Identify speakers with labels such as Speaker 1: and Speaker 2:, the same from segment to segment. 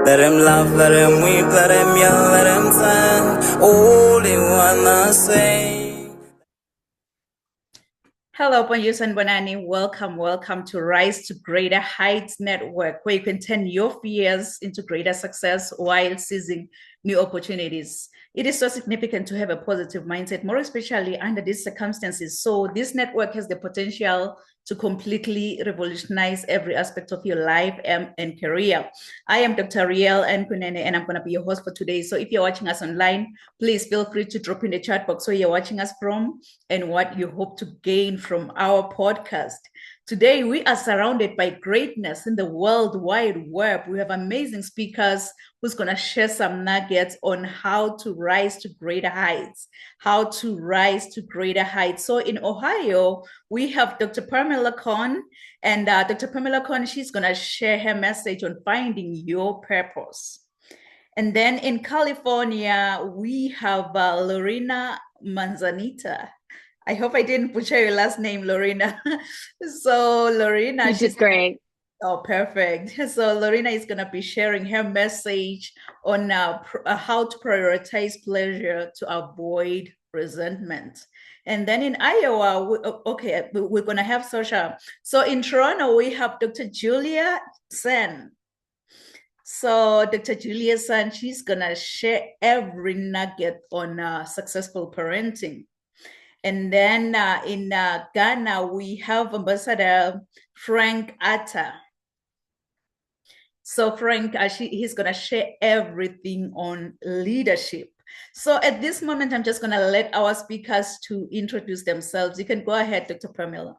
Speaker 1: Let him laugh, let him weep, let him yell, let him sing. All they wanna say.
Speaker 2: Hello, Bonyus and Bonani. Welcome to Rise to Greater Heights Network, where you can turn your fears into greater success while seizing new opportunities. It is so significant to have a positive mindset, more especially under these circumstances. So, this network has the potential to completely revolutionize every aspect of your life and career. I am Dr. Riel Nkunene, and I'm going to be your host for today. So, if you're watching us online, please feel free to drop in the chat box where you're watching us from and what you hope to gain from our podcast. Today, we are surrounded by greatness in the World Wide Web. We have amazing speakers who's going to share some nuggets on how to rise to greater heights, how to rise to greater heights. So in Ohio, we have Dr. Pamela Kohn, and Dr. Pamela Kohn, she's going to share her message on finding your purpose. And then in California, we have Lorena Manzanita. I hope I didn't butcher your last name, Lorena. So Lorena,
Speaker 3: You did great.
Speaker 2: Oh, perfect. So Lorena is going to be sharing her message on how to prioritize pleasure to avoid resentment. And then in Iowa, we're going to have Sasha. So in Toronto, we have Dr. Julia Sen. So Dr. Julia Sen, she's going to share every nugget on successful parenting. And then in Ghana, we have Ambassador Frank Atta. So Frank, he's going to share everything on leadership. So at this moment, I'm just going to let our speakers to introduce themselves. You can go ahead, Dr. Pamela.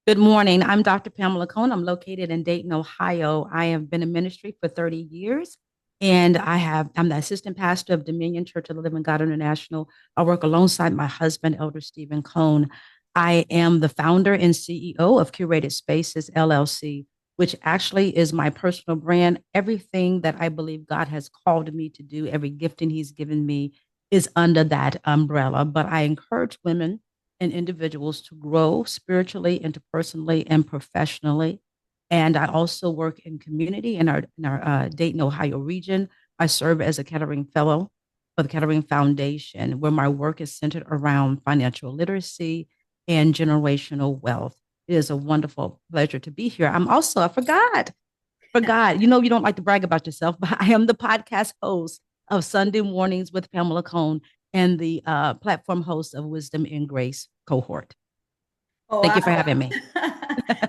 Speaker 4: Good morning. I'm Dr. Pamela Kohn. I'm located in Dayton, Ohio. I have been in ministry for 30 years. And I'm the assistant pastor of Dominion Church of the Living God International. I work alongside my husband, Elder Stephen Kohn. I am the founder and CEO of Curated Spaces, LLC, which actually is my personal brand. Everything that I believe God has called me to do, every gifting he's given me is under that umbrella. But I encourage women and individuals to grow spiritually, interpersonally, and professionally. And I also work in community in our Dayton, Ohio region. I serve as a Kettering Fellow for the Kettering Foundation, where my work is centered around financial literacy and generational wealth. It is a wonderful pleasure to be here. I forgot. You know, you don't like to brag about yourself, but I am the podcast host of Sunday Mornings with Pamela Kohn and the platform host of Wisdom and Grace cohort.
Speaker 2: Oh,
Speaker 4: Thank you for having me.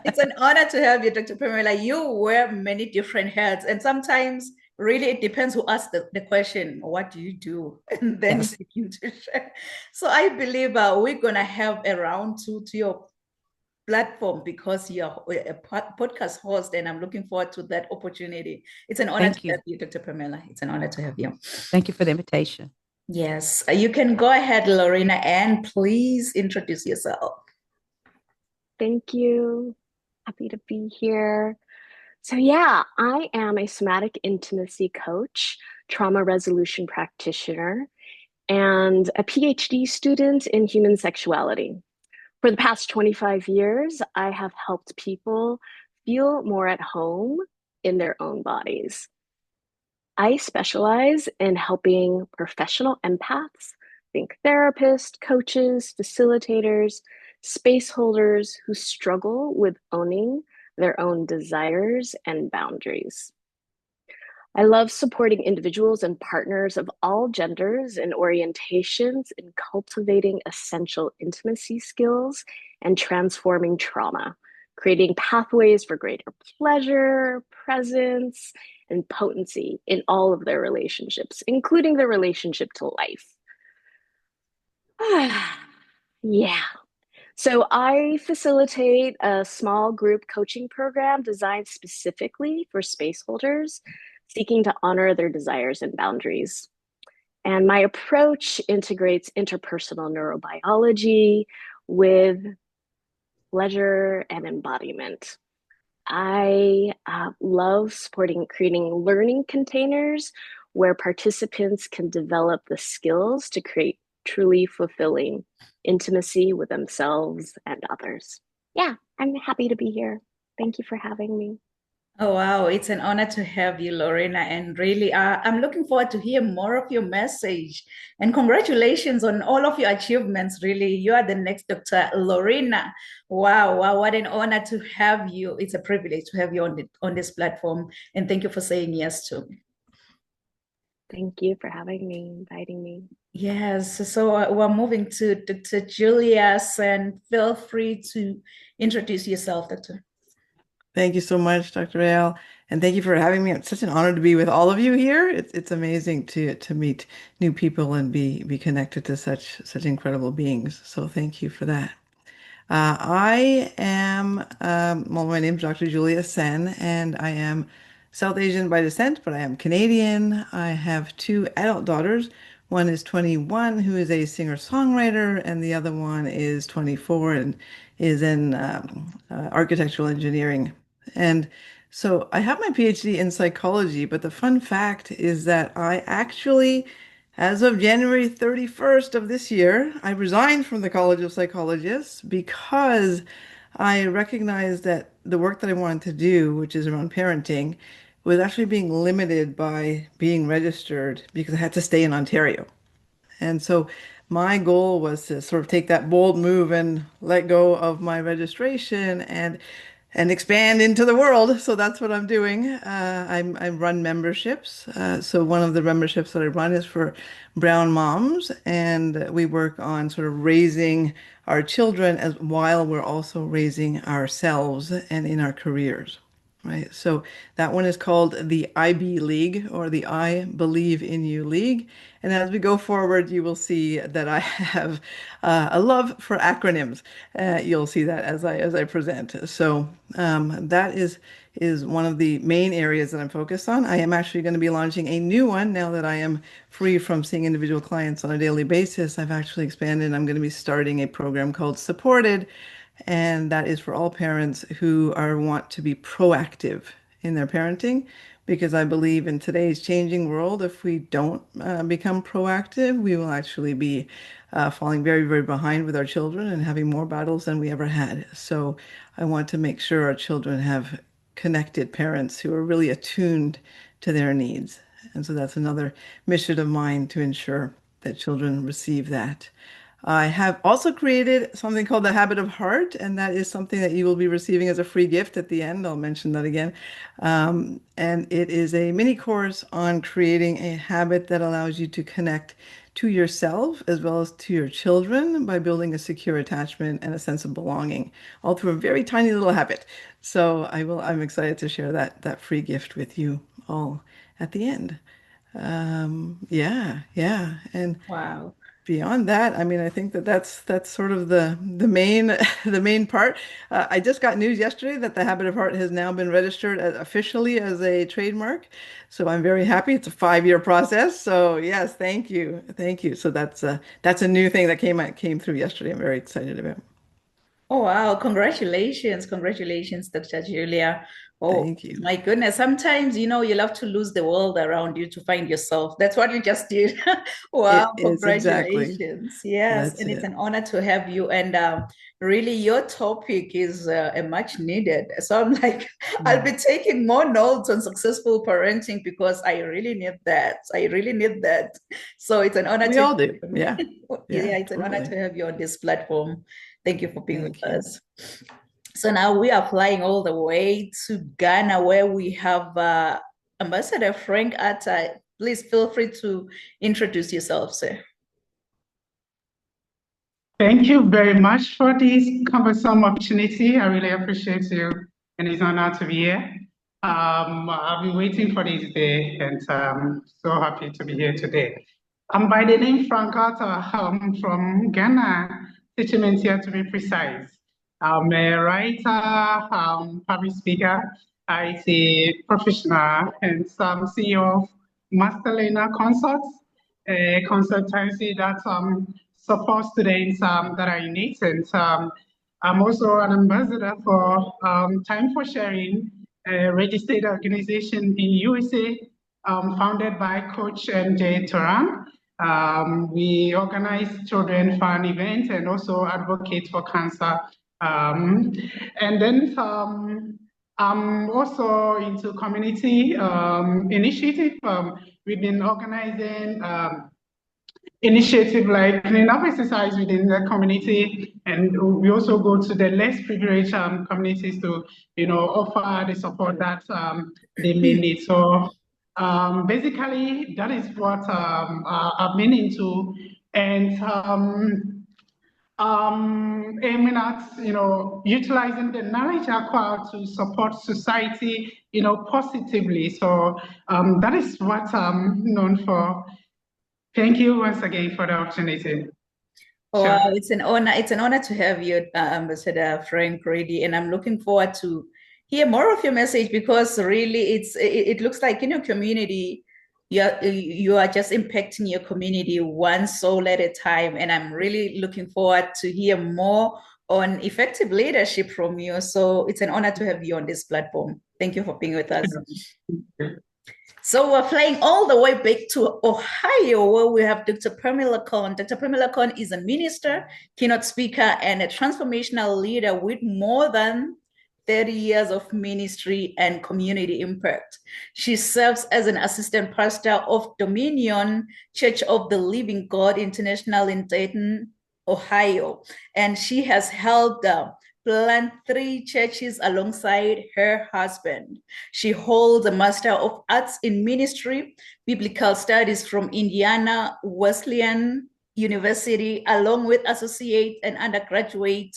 Speaker 2: It's an honor to have you, Dr. Pamela. You wear many different hats, and sometimes really it depends who asks the question, what do you do? And then
Speaker 4: Yes.
Speaker 2: you to share. So I believe we're going to have a round two to your platform because you're a podcast host, and I'm looking forward to that opportunity. It's an honor to have you, Dr. Pamela. It's an honor to have you.
Speaker 4: Thank you for the invitation.
Speaker 2: Yes, you can go ahead, Lorena, and please introduce yourself.
Speaker 3: Thank you. Happy to be here. So yeah, I am a somatic intimacy coach, trauma resolution practitioner, and a PhD student in human sexuality. For the past 25 years, I have helped people feel more at home in their own bodies. I specialize in helping professional empaths, think therapists, coaches, facilitators, space holders who struggle with owning their own desires and boundaries. I love supporting individuals and partners of all genders and orientations in cultivating essential intimacy skills and transforming trauma, creating pathways for greater pleasure, presence, and potency in all of their relationships, including their relationship to life. Yeah. So I facilitate a small group coaching program designed specifically for space holders seeking to honor their desires and boundaries. And my approach integrates interpersonal neurobiology with pleasure and embodiment. I love supporting creating learning containers where participants can develop the skills to create truly fulfilling intimacy with themselves and others. Yeah, I'm happy to be here. Thank you for having me.
Speaker 2: Oh, wow. It's an honor to have you, Lorena. And really, I'm looking forward to hear more of your message. And congratulations on all of your achievements. Really, you are the next Dr. Lorena. Wow, wow, what an honor to have you. It's a privilege to have you on this platform. And thank you for saying yes to me.
Speaker 3: Thank you for having me, inviting me.
Speaker 2: Yes, so we're moving to Dr. Julius, and feel free to introduce yourself, Doctor.
Speaker 5: Thank you so much, Dr. Rael, and thank you for having me. It's such an honor to be with all of you here. It's amazing to meet new people and be connected to such incredible beings. So thank you for that. I am well, my name is Dr. Julia Sen, and I am South Asian by descent, but I am Canadian. I have two adult daughters. One is 21, who is a singer-songwriter, and the other one is 24 and is in architectural engineering. And so I have my PhD in psychology, but the fun fact is that I actually, as of January 31st of this year, I resigned from the College of Psychologists because I recognized that the work that I wanted to do, which is around parenting, was actually being limited by being registered because I had to stay in Ontario. And so my goal was to sort of take that bold move and let go of my registration and expand into the world. So that's what I'm doing. I run memberships. So one of the memberships that I run is for brown moms, and we work on sort of raising our children as while we're also raising ourselves and in our careers. Right. So that one is called the IB League, or the I Believe in You League. And as we go forward, you will see that I have a love for acronyms. You'll see that as I present. So that is one of the main areas that I'm focused on. I am actually going to be launching a new one now that I am free from seeing individual clients on a daily basis. I've actually expanded. I'm going to be starting a program called Supported, and that is for all parents who want to be proactive in their parenting, because I believe in today's changing world, if we don't become proactive, we will actually be falling very, very behind with our children and having more battles than we ever had. So I want to make sure our children have connected parents who are really attuned to their needs. And so that's another mission of mine, to ensure that children receive that. I have also created something called the Habit of Heart, and that is something that you will be receiving as a free gift at the end. I'll mention that again. And it is a mini course on creating a habit that allows you to connect to yourself as well as to your children by building a secure attachment and a sense of belonging, all through a very tiny little habit. So I'm excited to share that free gift with you all at the end. Yeah. And
Speaker 2: Wow.
Speaker 5: beyond that, I mean, I think that's sort of the main the main part. I just got news yesterday that the Habit of Heart has now been registered officially as a trademark. So I'm very happy. It's a 5-year process. So yes, thank you. So that's a new thing that came through yesterday. I'm very excited about.
Speaker 2: Oh, wow. Congratulations. Congratulations, Dr. Julia. Oh,
Speaker 5: Thank you.
Speaker 2: my goodness. Sometimes, you love to lose the world around you to find yourself. That's what you just did. Wow.
Speaker 5: It is exactly.
Speaker 2: Congratulations. Yes.
Speaker 5: That's
Speaker 2: And it's
Speaker 5: it.
Speaker 2: an honor to have you. And really, your topic is a much needed. So I'm like, I'll be
Speaker 5: Mm.
Speaker 2: taking more notes on successful parenting because I really need that. I really need that. So it's an honor
Speaker 5: We
Speaker 2: to,
Speaker 5: all do. Yeah. Yeah,
Speaker 2: yeah, it's an honor
Speaker 5: totally.
Speaker 2: to have you on this platform. Thank you for being with
Speaker 5: Thank you.
Speaker 2: us. So now we are flying all the way to Ghana, where we have Ambassador Frank Atta. Please feel free to introduce yourself, sir.
Speaker 6: Thank you very much for this cumbersome opportunity. I really appreciate you, and it's an honor to be here. I've been waiting for this day, and I'm so happy to be here today. I'm by the name Frank Atta. I'm from Ghana, Techimentia to be precise. I'm a writer, public speaker, IT professional, and some CEO of Masterlena Consults, a consultancy that support students that are in need. And I'm also an ambassador for Time for Sharing, a registered organization in USA, founded by Coach MJ Turan. We organize children fun events and also advocate for cancer. And then I'm also into community initiative. We've been organizing initiative like clean up exercise within the community, and we also go to the less privileged communities to, offer the support that they may need. So basically, that is what I've been into, and aiming at, utilizing the knowledge acquired to support society, positively. So that is what I'm known for. Thank you once again for the opportunity.
Speaker 2: Wow,
Speaker 6: Sure.
Speaker 2: it's an honor. It's an honor to have you, Ambassador Frank Reedy, and I'm looking forward to hear more of your message, because really, it looks like in your community, you are just impacting your community one soul at a time, and I'm really looking forward to hear more on effective leadership from you. So it's an honor to have you on this platform. Thank you for being with us. So we're flying all the way back to Ohio, where we have Dr. Pamela Cohn. Dr. Pamela Cohn is a minister, keynote speaker, and a transformational leader with more than 30 years of ministry and community impact. She serves as an assistant pastor of Dominion Church of the Living God International in Dayton, Ohio, and she has helped plant 3 churches alongside her husband. She holds a Master of Arts in Ministry, Biblical Studies from Indiana Wesleyan University, along with associate and undergraduate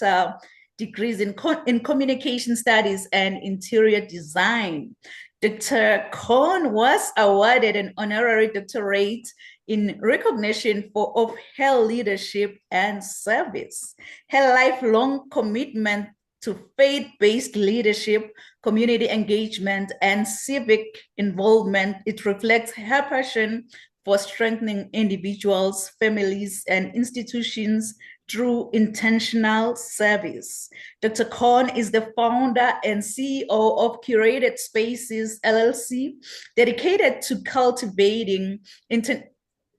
Speaker 2: degrees in communication studies and interior design. Dr. Cohn was awarded an honorary doctorate in recognition of her leadership and service. Her lifelong commitment to faith-based leadership, community engagement, and civic involvement, it reflects her passion for strengthening individuals, families, and institutions through intentional service. Dr. Cohn is the founder and CEO of Curated Spaces, LLC, dedicated to cultivating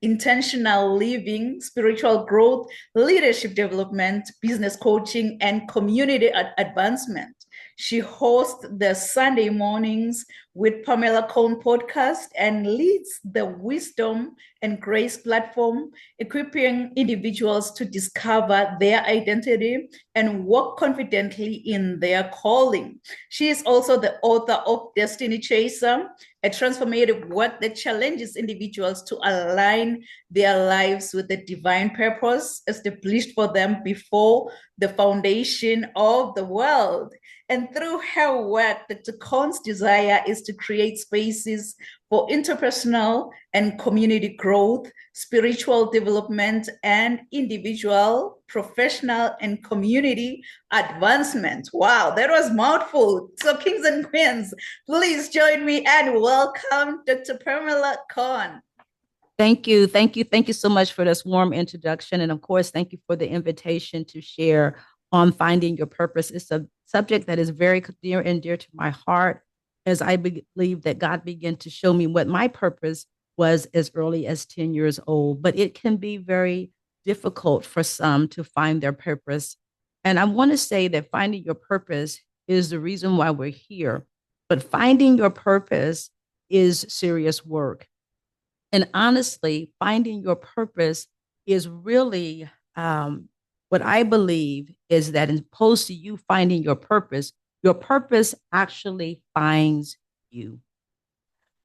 Speaker 2: intentional living, spiritual growth, leadership development, business coaching, and community advancement. She hosts the Sunday Mornings with Pamela Cohn podcast and leads the Wisdom and Grace platform, equipping individuals to discover their identity and walk confidently in their calling. She is also the author of Destiny Chaser, a transformative work that challenges individuals to align their lives with the divine purpose established for them before the foundation of the world. And through her work, Dr. Cohn's desire is to create spaces for interpersonal and community growth, spiritual development, and individual, professional, and community advancement. Wow, that was mouthful. So kings and queens, please join me and welcome Dr. Pamela Cohn.
Speaker 4: Thank you. Thank you. Thank you so much for this warm introduction. And of course, thank you for the invitation to share on finding your purpose. It's a subject that is very near and dear to my heart, as I believe that God began to show me what my purpose was as early as 10 years old. But it can be very difficult for some to find their purpose. And I want to say that finding your purpose is the reason why we're here. But finding your purpose is serious work. And honestly, finding your purpose is really what I believe is that, as opposed to you finding your purpose actually finds you.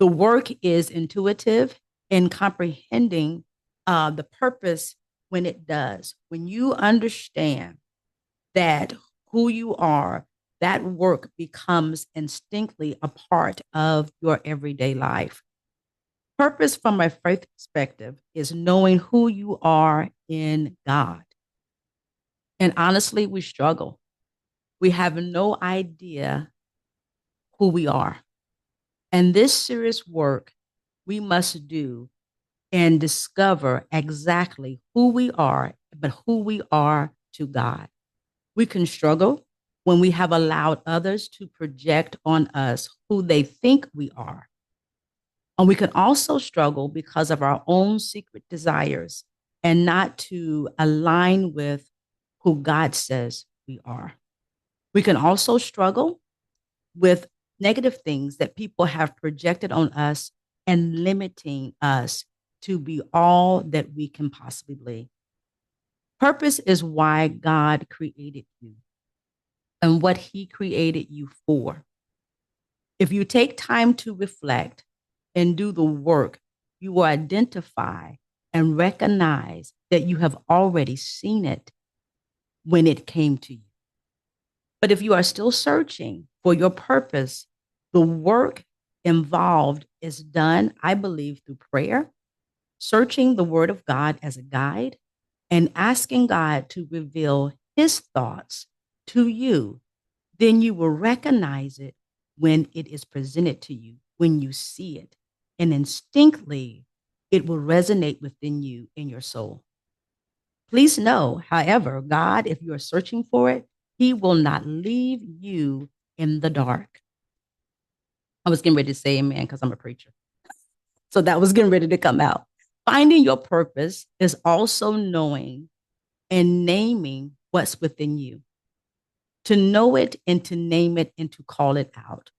Speaker 4: The work is intuitive in comprehending the purpose when it does. When you understand that who you are, that work becomes instinctively a part of your everyday life. Purpose from a faith perspective is knowing who you are in God. And honestly, we struggle. We have no idea who we are. And this serious work we must do and discover exactly who we are, but who we are to God. We can struggle when we have allowed others to project on us who they think we are. And we can also struggle because of our own secret desires and not to align with who God says we are. We can also struggle with negative things that people have projected on us and limiting us to be all that we can possibly be. Purpose is why God created you and what he created you for. If you take time to reflect and do the work, you will identify and recognize that you have already seen it when it came to you. But if you are still searching for your purpose, the work involved is done, I believe, through prayer, searching the word of God as a guide, and asking God to reveal his thoughts to you. Then you will recognize it when it is presented to you, when you see it, and instinctively it will resonate within you in your soul. Please know, however, God, if you are searching for it, he will not leave you in the dark. I was getting ready to say amen because I'm a preacher. So that was getting ready to come out. Finding your purpose is also knowing and naming what's within you. To know it and to name it and to call it out.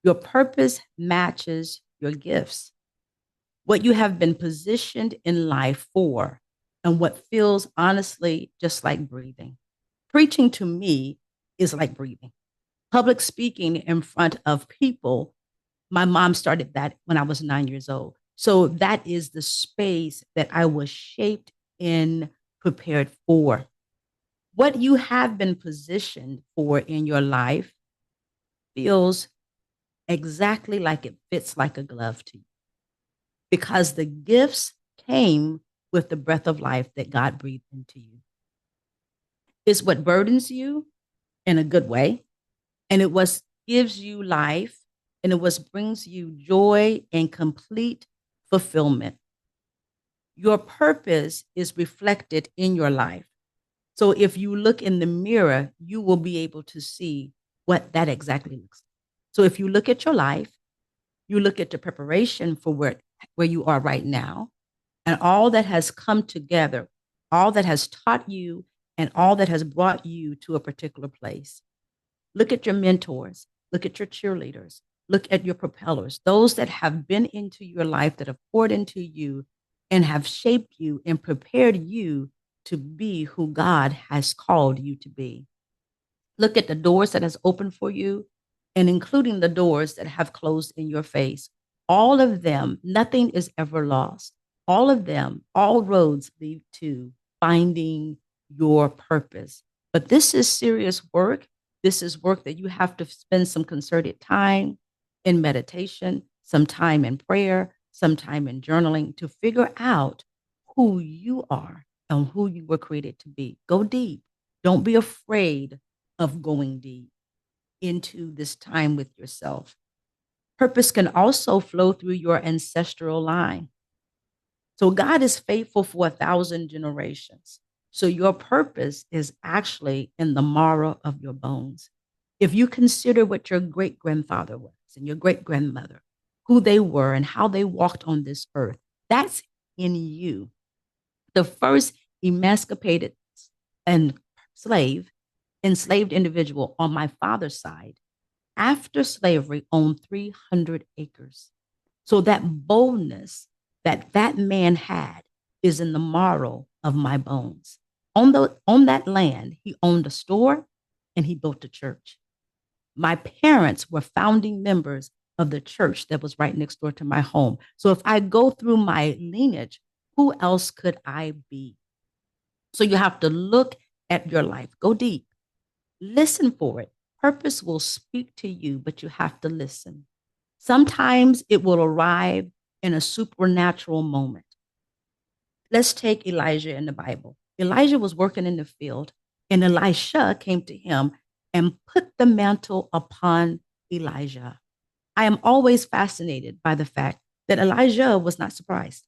Speaker 4: Your purpose matches your gifts. What you have been positioned in life for, and what feels honestly just like breathing. Preaching to me is like breathing. Public speaking in front of people, my mom started that when I was 9 years old. So that is the space that I was shaped in, prepared for. What you have been positioned for in your life feels exactly like it fits like a glove to you, because the gifts came with the breath of life that God breathed into you. It's what burdens you in a good way, and it was gives you life, and it was brings you joy and complete fulfillment. Your purpose is reflected in your life. So if you look in the mirror, you will be able to see what that exactly looks like. So if you look at your life, you look at the preparation for where you are right now, and all that has come together, all that has taught you, and all that has brought you to a particular place. Look at your mentors, look at your cheerleaders, look at your propellers, those that have been into your life, that have poured into you and have shaped you and prepared you to be who God has called you to be. Look at the doors that has opened for you, and including the doors that have closed in your face. All of them, nothing is ever lost. All of them, all roads lead to finding your purpose. But this is serious work. This is work that you have to spend some concerted time in meditation, some time in prayer, some time in journaling to figure out who you are and who you were created to be. Go deep. Don't be afraid of going deep into this time with yourself. Purpose can also flow through your ancestral line. So God is faithful for 1,000 generations. So your purpose is actually in the marrow of your bones. If you consider what your great-grandfather was and your great-grandmother, who they were and how they walked on this earth, that's in you. The first emancipated and enslaved individual on my father's side, after slavery, owned 300 acres. So that boldness that that man had is in the marrow of my bones. On that land, he owned a store and he built a church. My parents were founding members of the church that was right next door to my home. So if I go through my lineage, who else could I be? So you have to look at your life, go deep, listen for it. Purpose will speak to you, but you have to listen. Sometimes it will arrive in a supernatural moment. Let's take Elijah in the Bible. Elijah was working in the field, and Elisha came to him and put the mantle upon Elijah. I am always fascinated by the fact that Elijah was not surprised.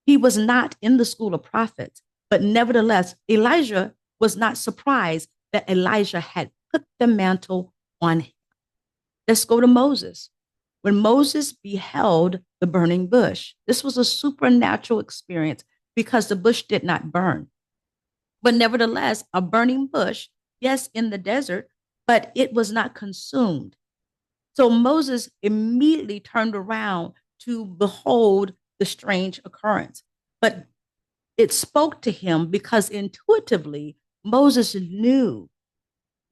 Speaker 4: He was not in the school of prophets, but nevertheless, Elijah was not surprised that Elijah had put the mantle on him. Let's go to Moses. When Moses beheld the burning bush, this was a supernatural experience because the bush did not burn. But nevertheless, a burning bush, yes, in the desert, but it was not consumed. So Moses immediately turned around to behold the strange occurrence. But it spoke to him because intuitively Moses knew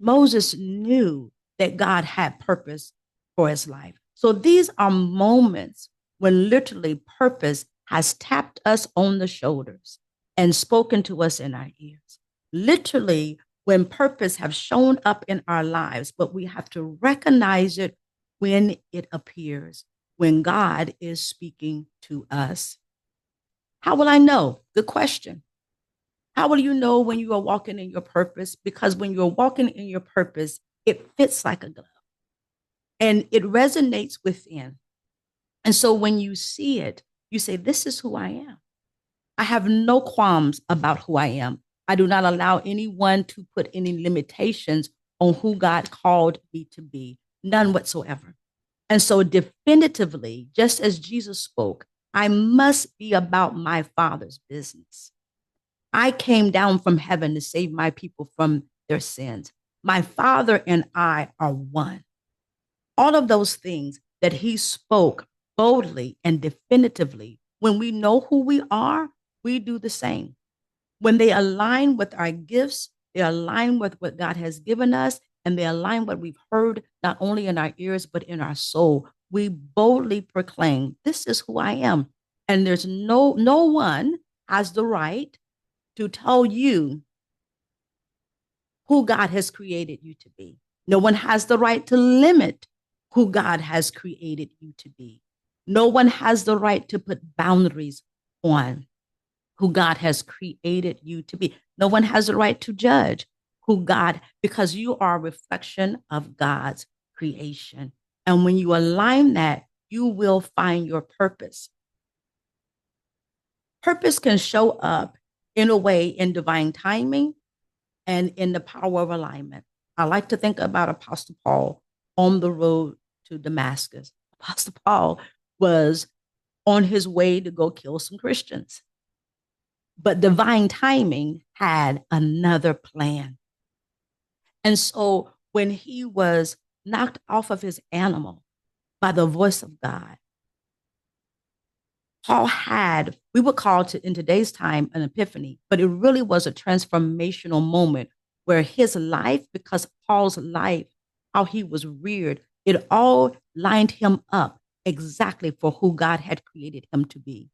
Speaker 4: that God had purpose for his life. So these are moments when literally purpose has tapped us on the shoulders and spoken to us in our ears. Literally, when purpose have shown up in our lives, but we have to recognize it when it appears, when God is speaking to us. How will I know? Good question. How will you know when you are walking in your purpose? Because when you're walking in your purpose, it fits like a glove and it resonates within. And so when you see it, you say, this is who I am. I have no qualms about who I am. I do not allow anyone to put any limitations on who God called me to be, none whatsoever. And so definitively, just as Jesus spoke, I must be about my Father's business. I came down from heaven to save my people from their sins. My Father and I are one. All of those things that he spoke boldly and definitively, when we know who we are, we do the same. When they align with our gifts, they align with what God has given us, and they align what we've heard, not only in our ears, but in our soul. We boldly proclaim, this is who I am. And there's no one has the right to tell you who God has created you to be. No one has the right to limit who God has created you to be. No one has the right to put boundaries on who God has created you to be. No one has the right to judge who God, because you are a reflection of God's creation. And when you align that, you will find your purpose. Purpose can show up in a way in divine timing and in the power of alignment. I like to think about Apostle Paul on the road to Damascus. Apostle Paul was on his way to go kill some Christians. But divine timing had another plan. And so when he was knocked off of his animal by the voice of God, Paul had, we would call it in today's time an epiphany, but it really was a transformational moment where his life, because Paul's life, how he was reared, it all lined him up exactly for who God had created him to be.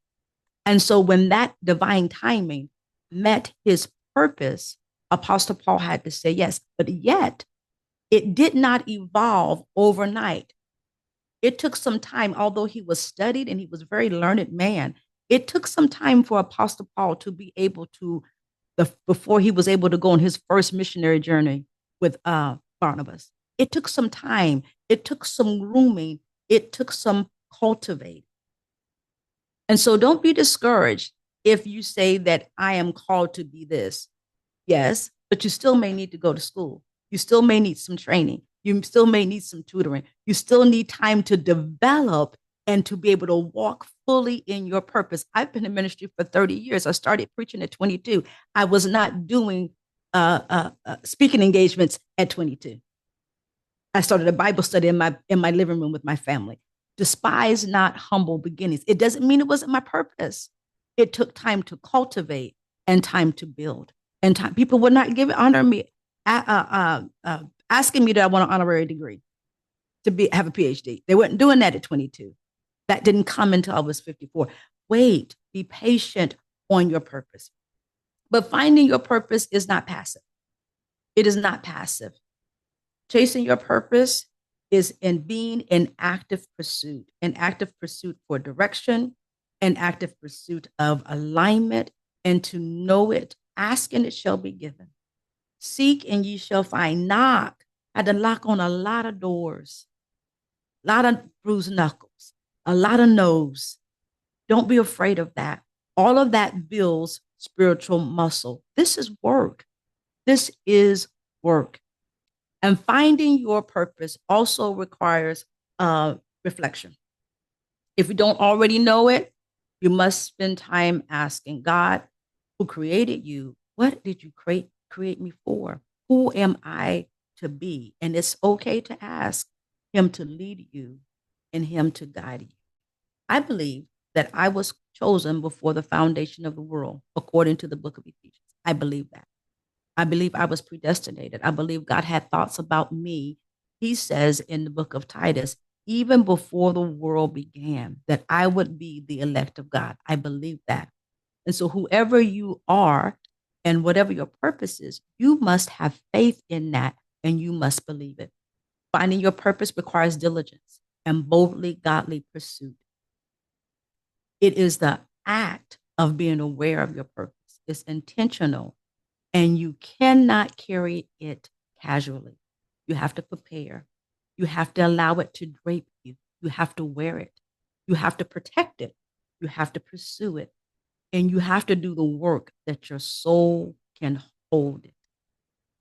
Speaker 4: And so when that divine timing met his purpose, Apostle Paul had to say yes, but yet it did not evolve overnight. It took some time, although he was studied and he was a very learned man, it took some time for Apostle Paul to be able to, before he was able to go on his first missionary journey with Barnabas. It took some time. It took some grooming. It took some cultivating. And so don't be discouraged if you say that I am called to be this. Yes, but you still may need to go to school. You still may need some training. You still may need some tutoring. You still need time to develop and to be able to walk fully in your purpose. I've been in ministry for 30 years. I started preaching at 22. I was not doing speaking engagements at 22. I started a Bible study in my living room with my family. Despise not humble beginnings. It doesn't mean it wasn't my purpose. It took time to cultivate and time to build. And time, people would not honor me, asking me that I want an honorary degree to have a PhD. They weren't doing that at 22. That didn't come until I was 54. Wait, be patient on your purpose. But finding your purpose is not passive. It is not passive. Chasing your purpose is in being in active pursuit for direction, an active pursuit of alignment, and to know it. Ask and it shall be given. Seek and ye shall find. Knock. I had to knock on a lot of doors, a lot of bruised knuckles, a lot of no's. Don't be afraid of that. All of that builds spiritual muscle. This is work. This is work. And finding your purpose also requires reflection. If you don't already know it, you must spend time asking God, who created you, what did you create me for? Who am I to be? And it's okay to ask. him to lead you, and him to guide you. I believe that I was chosen before the foundation of the world, according to the book of Ephesians. I believe that. I believe I was predestinated. I believe God had thoughts about me. He says in the book of Titus, even before the world began, that I would be the elect of God. I believe that. And so, whoever you are and whatever your purpose is, you must have faith in that and you must believe it. Finding your purpose requires diligence and boldly godly pursuit. It is the act of being aware of your purpose. It's intentional, and you cannot carry it casually. You have to prepare. You have to allow it to drape you. You have to wear it. You have to protect it. You have to pursue it. And you have to do the work that your soul can hold it.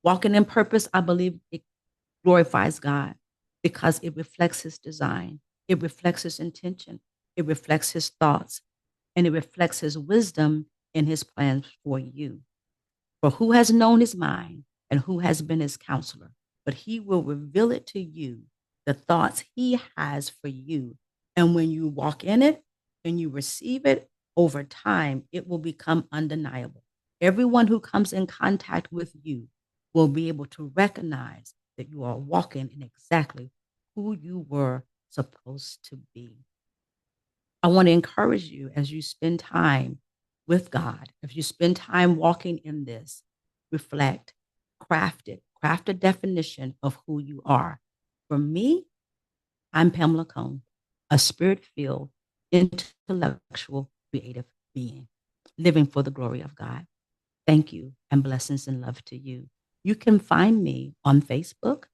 Speaker 4: Walking in purpose, I believe it glorifies God because it reflects his design. It reflects his intention. It reflects his thoughts, and it reflects his wisdom in his plans for you. For who has known his mind and who has been his counselor? But he will reveal it to you, the thoughts he has for you. And when you walk in it and you receive it over time, it will become undeniable. Everyone who comes in contact with you will be able to recognize that you are walking in exactly who you were supposed to be. I want to encourage you as you spend time with God, if you spend time walking in this, reflect, craft a definition of who you are. For me, I'm Pamela Cone, a spirit-filled, intellectual, creative being, living for the glory of God. Thank you, and blessings and love to you. You can find me on Facebook,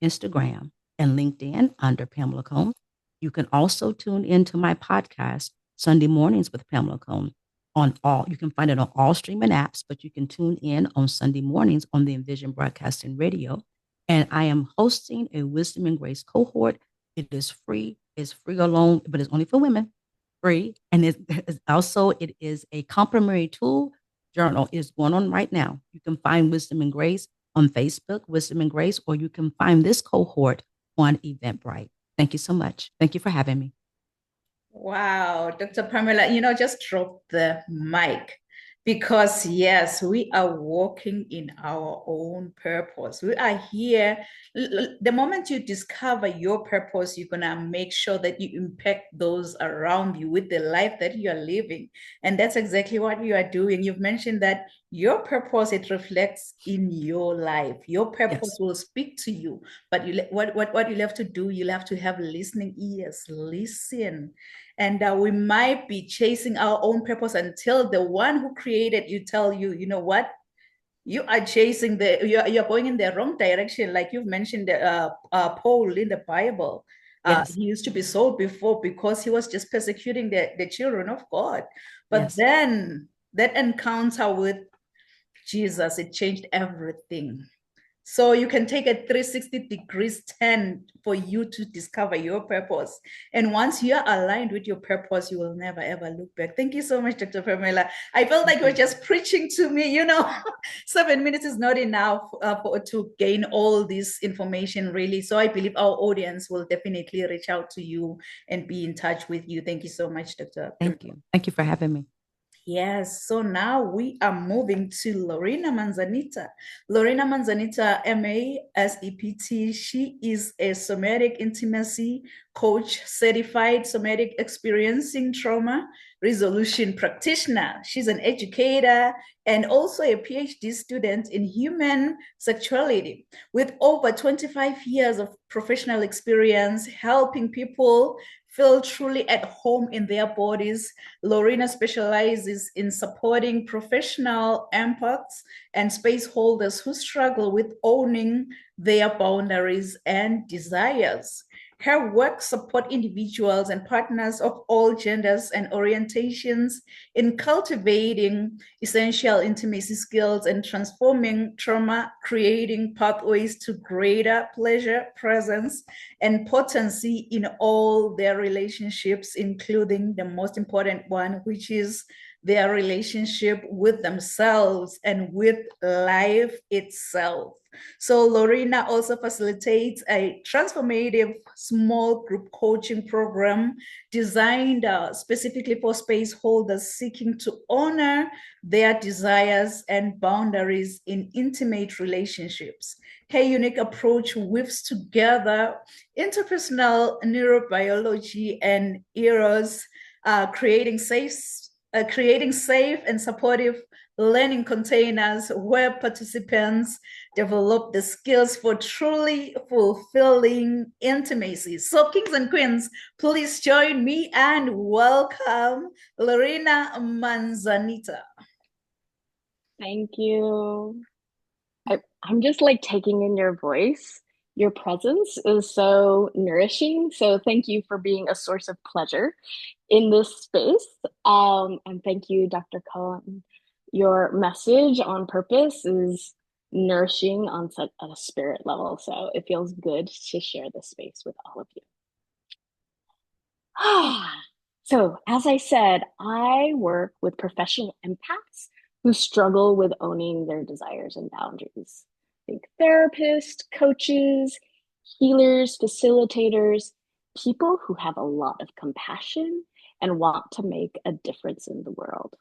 Speaker 4: Instagram, and LinkedIn under Pamela Cone. You can also tune into my podcast, Sunday Mornings with Pamela Cone. You can find it on all streaming apps, but you can tune in on Sunday mornings on the Envision Broadcasting Radio. And I am hosting a Wisdom and Grace cohort. It is free. It's free alone, but it's only for women. Free. And it is a complimentary tool journal. It is going on right now. You can find Wisdom and Grace on Facebook, Wisdom and Grace, or you can find this cohort on Eventbrite. Thank you so much. Thank you for having me.
Speaker 2: Wow, Dr. Pamela, just drop the mic, because yes, we are walking in our own purpose. We are here. The moment you discover your purpose, you're going to make sure that you impact those around you with the life that you are living. And that's exactly what you are doing. You've mentioned that your purpose, it reflects in your life. Your purpose will speak to you, but what you'll have to do, you'll have to have listening ears. Listen. And we might be chasing our own purpose until the one who created you tell you, you know what? You are chasing you're going in the wrong direction. Like you've mentioned, Paul in the Bible. He used to be sold before because he was just persecuting the children of God. But then that encounter with Jesus, it changed everything. So you can take a 360 degrees turn for you to discover your purpose. And once you're aligned with your purpose, you will never, ever look back. Thank you so much, Dr. Pamela. I felt like you're just preaching to me, 7 minutes is not enough to gain all this information, really. So I believe our audience will definitely reach out to you and be in touch with you. Thank you so much, Dr.
Speaker 4: Thank you. Thank you for having me.
Speaker 2: Yes, so now we are moving to Lorena Manzanita. Lorena Manzanita, MA, SEPT. She is a somatic intimacy coach, certified somatic experiencing trauma resolution practitioner. She's an educator and also a PhD student in human sexuality with over 25 years of professional experience helping people feel truly at home in their bodies. Lorena specializes in supporting professional empaths and space holders who struggle with owning their boundaries and desires. Her work supports individuals and partners of all genders and orientations in cultivating essential intimacy skills and transforming trauma, creating pathways to greater pleasure, presence, and potency in all their relationships, including the most important one, which is their relationship with themselves and with life itself. So Lorena also facilitates a transformative small group coaching program designed specifically for space holders seeking to honor their desires and boundaries in intimate relationships. Her unique approach weaves together interpersonal neurobiology and eros, creating safe and supportive learning containers where participants develop the skills for truly fulfilling intimacy. So kings and queens, please join me and welcome Lorena Manzanita.
Speaker 3: Thank you. I'm just like taking in your voice. Your presence is so nourishing. So thank you for being a source of pleasure in this space. And thank you, Dr. Cohen. Your message on purpose is nourishing on such a spirit level. So it feels good to share this space with all of you. So as I said, I work with professional empaths who struggle with owning their desires and boundaries. Think therapists, coaches, healers, facilitators, people who have a lot of compassion and want to make a difference in the world.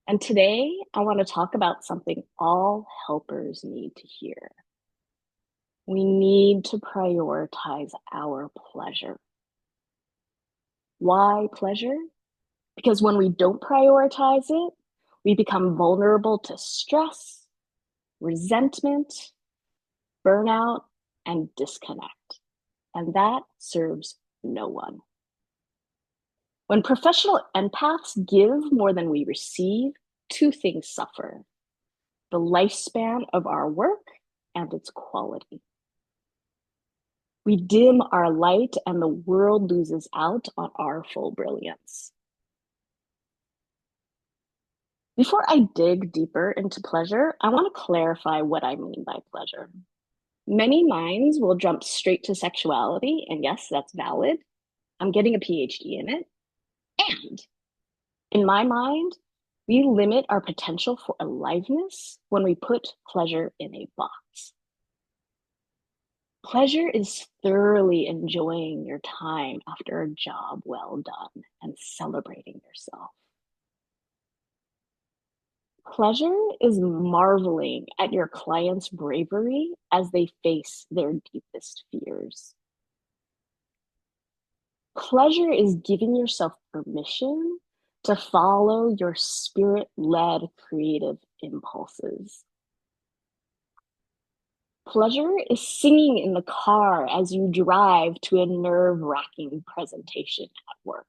Speaker 3: And today, I want to talk about something all helpers need to hear. We need to prioritize our pleasure. Why pleasure? Because when we don't prioritize it, we become vulnerable to stress, resentment, burnout, and disconnect. And that serves no one. When professional empaths give more than we receive, two things suffer: the lifespan of our work and its quality. We dim our light and the world loses out on our full brilliance. Before I dig deeper into pleasure, I want to clarify what I mean by pleasure. Many minds will jump straight to sexuality, and yes, that's valid. I'm getting a PhD in it. And in my mind, we limit our potential for aliveness when we put pleasure in a box. Pleasure is thoroughly enjoying your time after a job well done and celebrating yourself. Pleasure is marveling at your client's bravery as they face their deepest fears. Pleasure is giving yourself permission to follow your spirit-led creative impulses. Pleasure is singing in the car as you drive to a nerve-wracking presentation at work.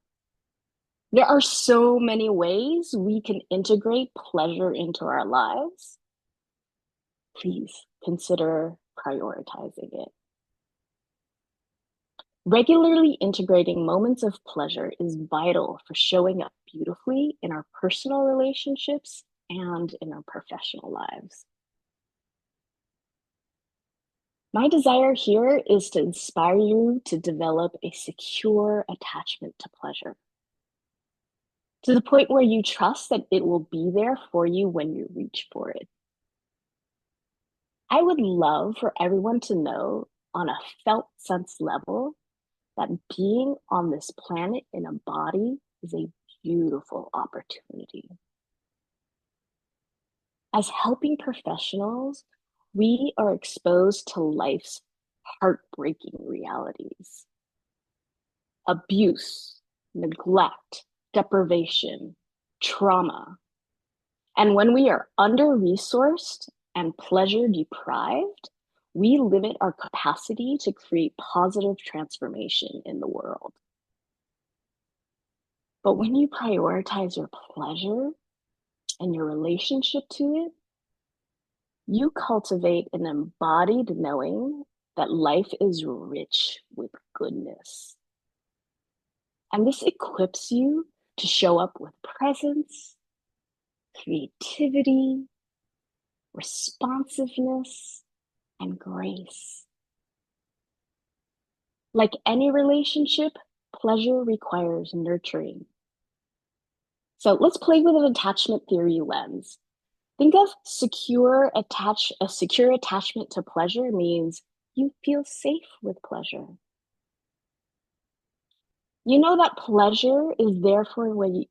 Speaker 3: There are so many ways we can integrate pleasure into our lives. Please consider prioritizing it. Regularly integrating moments of pleasure is vital for showing up beautifully in our personal relationships and in our professional lives. My desire here is to inspire you to develop a secure attachment to pleasure, to the point where you trust that it will be there for you when you reach for it. I would love for everyone to know on a felt sense level that being on this planet in a body is a beautiful opportunity. As helping professionals, we are exposed to life's heartbreaking realities: abuse, neglect, deprivation, trauma. And when we are under-resourced and pleasure deprived, we limit our capacity to create positive transformation in the world. But when you prioritize your pleasure and your relationship to it, you cultivate an embodied knowing that life is rich with goodness. And this equips you to show up with presence, creativity, responsiveness, and grace. Like any relationship, pleasure requires nurturing. So let's play with an attachment theory lens. Think of a secure attachment to pleasure means you feel safe with pleasure. You know that pleasure is there for you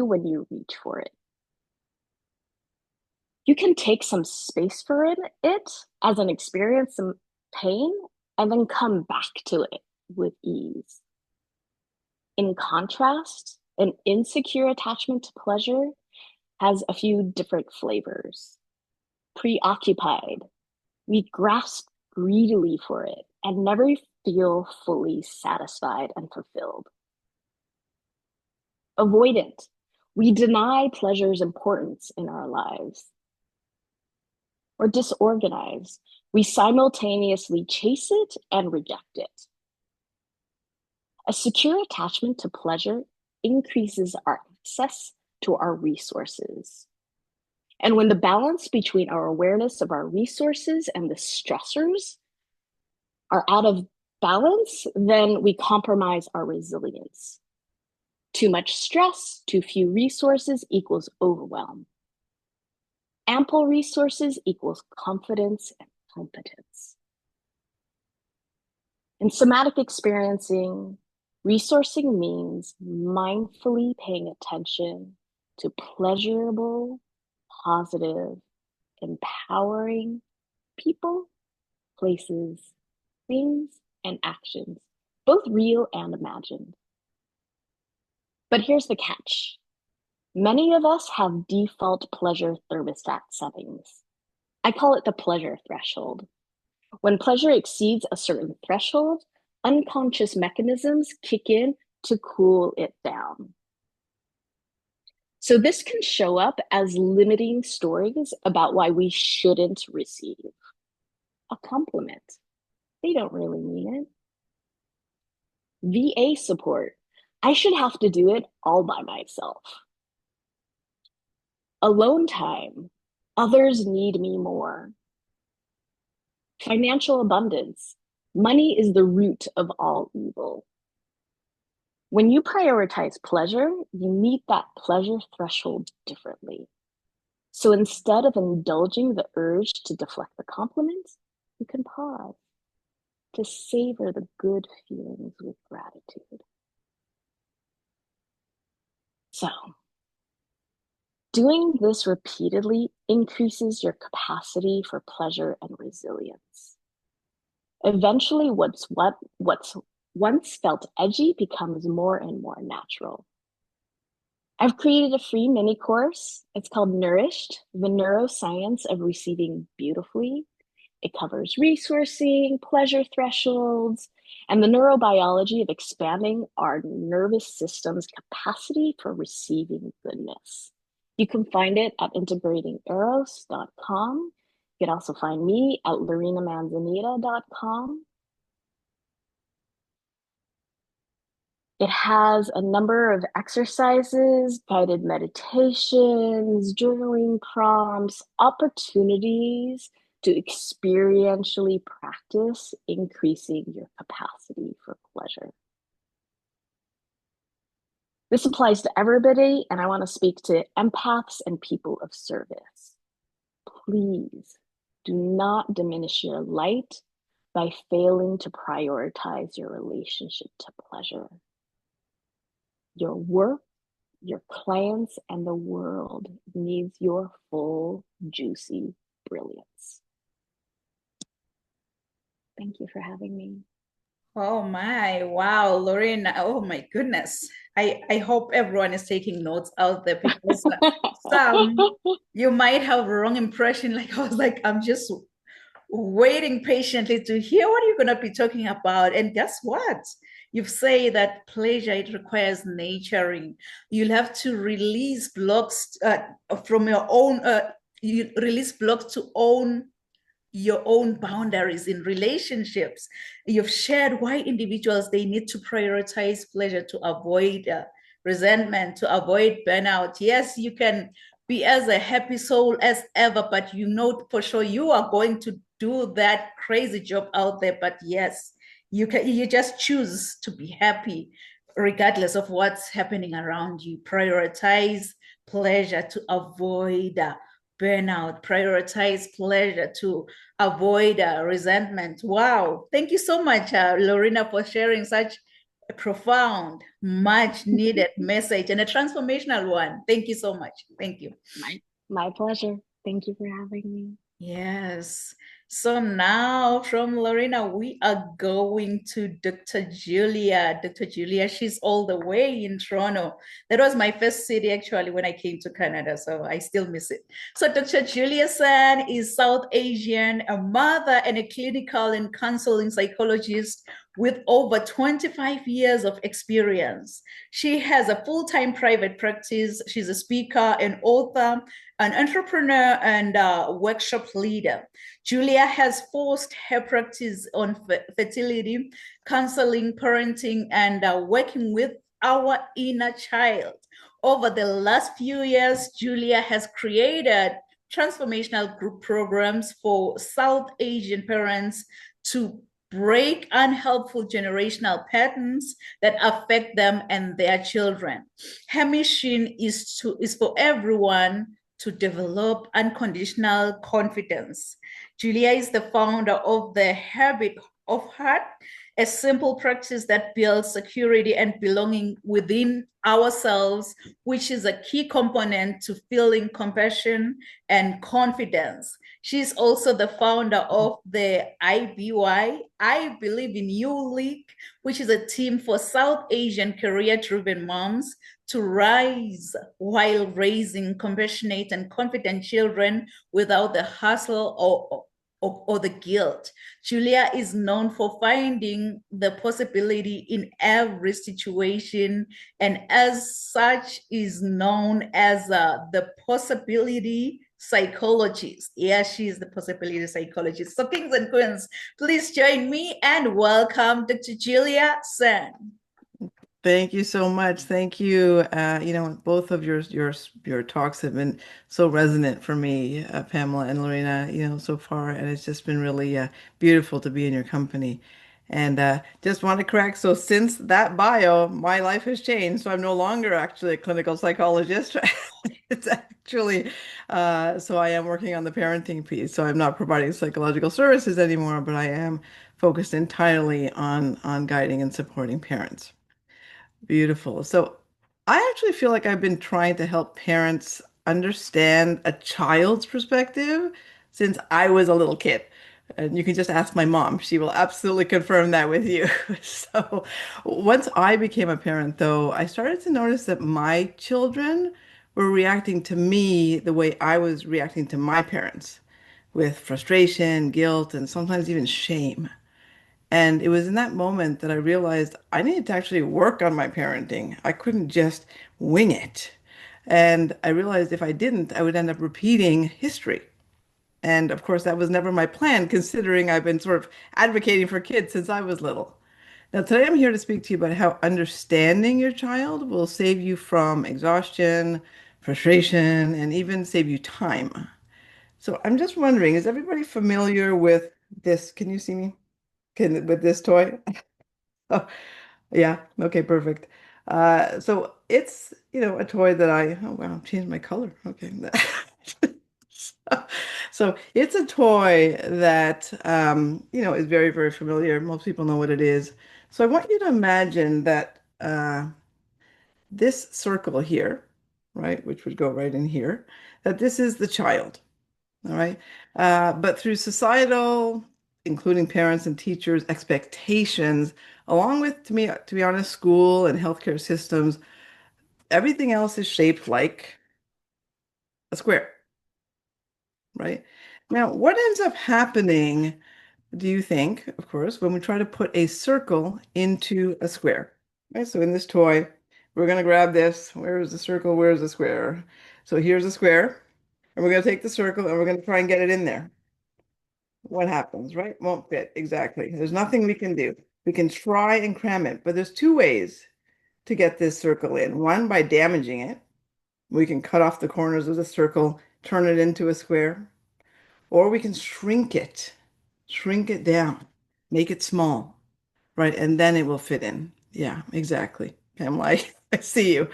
Speaker 3: when you reach for it. You can take some space for it as an experience, some pain, and then come back to it with ease. In contrast, an insecure attachment to pleasure has a few different flavors. Preoccupied, we grasp greedily for it and never feel fully satisfied and fulfilled. Avoidant, we deny pleasure's importance in our lives. Or disorganized, we simultaneously chase it and reject it. A secure attachment to pleasure increases our access to our resources. And when the balance between our awareness of our resources and the stressors are out of balance, then we compromise our resilience. Too much stress, too few resources equals overwhelm. Ample resources equals confidence and competence. In somatic experiencing, resourcing means mindfully paying attention to pleasurable, positive, empowering people, places, things, and actions, both real and imagined. But here's the catch. Many of us have default pleasure thermostat settings. I call it the pleasure threshold. When pleasure exceeds a certain threshold, unconscious mechanisms kick in to cool it down. So this can show up as limiting stories about why we shouldn't receive a compliment. They don't really mean it. VA support. I should have to do it all by myself. Alone time. Others need me more. Financial abundance. Money is the root of all evil. When you prioritize pleasure, you meet that pleasure threshold differently. So instead of indulging the urge to deflect the compliment, you can pause to savor the good feelings with gratitude. So, doing this repeatedly increases your capacity for pleasure and resilience. Eventually, what's once felt edgy becomes more and more natural. I've created a free mini course. It's called Nourished, the Neuroscience of Receiving Beautifully. It covers resourcing, pleasure thresholds, and the neurobiology of expanding our nervous system's capacity for receiving goodness. You can find it at integratingeros.com. You can also find me at lorenamanzanita.com. It has a number of exercises, guided meditations, journaling prompts, opportunities to experientially practice increasing your capacity for pleasure. This applies to everybody, and I want to speak to empaths and people of service. Please do not diminish your light by failing to prioritize your relationship to pleasure. Your work, your clients, and the world needs your full, juicy brilliance. Thank you for having me.
Speaker 2: Oh my, wow, Lorena, oh my goodness. I hope everyone is taking notes out there because some you might have a wrong impression. Like I was like, I'm just waiting patiently to hear what you're going to be talking about. And guess what? You say that pleasure, it requires nurturing. You'll have to release blocks from your own, you release blocks to own your own boundaries in relationships. You've shared why individuals, they need to prioritize pleasure to avoid resentment, to avoid burnout. Yes, you can be as a happy soul as ever, but you know for sure you are going to do that crazy job out there. But yes, you just choose to be happy regardless of what's happening around you. Prioritize pleasure to avoid burnout. Prioritize pleasure to avoid resentment. Wow. Thank you so much, Lorena, for sharing such a profound, much needed message and a transformational one. Thank you so much. Thank you.
Speaker 3: My pleasure. Thank you for having me.
Speaker 2: Yes. So now from Lorena, we are going to Dr. Julia. Dr. Julia, she's all the way in Toronto. That was my first city actually when I came to Canada, so I still miss it. So Dr. Julia San is South Asian, a mother and a clinical and counseling psychologist with over 25 years of experience. She has a full-time private practice. She's a speaker and author, an entrepreneur, and a workshop leader. Julia has forced her practice on fertility, counseling, parenting, and working with our inner child. Over the last few years, Julia has created transformational group programs for South Asian parents to break unhelpful generational patterns that affect them and their children. Her mission is for everyone to develop unconditional confidence. Julia is the founder of the Habit of Heart, a simple practice that builds security and belonging within ourselves, which is a key component to feeling compassion and confidence. She's also the founder of the IBY, I Believe in You League, which is a team for South Asian career-driven moms to rise while raising compassionate and confident children without the hustle or the guilt. Julia is known for finding the possibility in every situation, and as such is known as the possibility psychologist. Yeah, she is the possibility psychologist. So kings and queens, please join me and welcome Dr. Julia San.
Speaker 5: Thank you so much. Thank you. Both of your talks have been so resonant for me, Pamela and Lorena, so far, and it's just been really beautiful to be in your company. And just want to correct, so since that bio, my life has changed. So I'm no longer actually a clinical psychologist. It's actually, so I am working on the parenting piece. So I'm not providing psychological services anymore, but I am focused entirely on guiding and supporting parents. Beautiful. So I actually feel like I've been trying to help parents understand a child's perspective since I was a little kid. And you can just ask my mom. She will absolutely confirm that with you. So once I became a parent, though, I started to notice that my children were reacting to me the way I was reacting to my parents, with frustration, guilt, and sometimes even shame. And it was in that moment that I realized I needed to actually work on my parenting. I couldn't just wing it. And I realized if I didn't, I would end up repeating history. And of course, that was never my plan, considering I've been sort of advocating for kids since I was little. Now, today I'm here to speak to you about how understanding your child will save you from exhaustion, frustration, and even save you time. So I'm just wondering, is everybody familiar with this? Can you see me? With this toy? Oh, yeah. Okay, perfect. So it's, a toy that oh wow, I've changed my color. Okay. So it's a toy that, is very, very familiar. Most people know what it is. So I want you to imagine that this circle here, right, which would go right in here, that this is the child. All right. But through societal, including parents and teachers' expectations, along with, to be honest, school and healthcare systems, everything else is shaped like a square, right? Now, what ends up happening, do you think, of course, when we try to put a circle into a square? Right? So in this toy, we're going to grab this. Where is the circle? Where's the square? So here's a square. And we're going to take the circle and we're going to try and get it in there. What happens, right? Won't fit. Exactly. There's nothing we can do. We can try and cram it, but there's two ways to get this circle in. One, by damaging it. We can cut off the corners of the circle, turn it into a square, or we can shrink it down, make it small, right? And then it will fit in. Yeah, exactly. Pamela, I see you.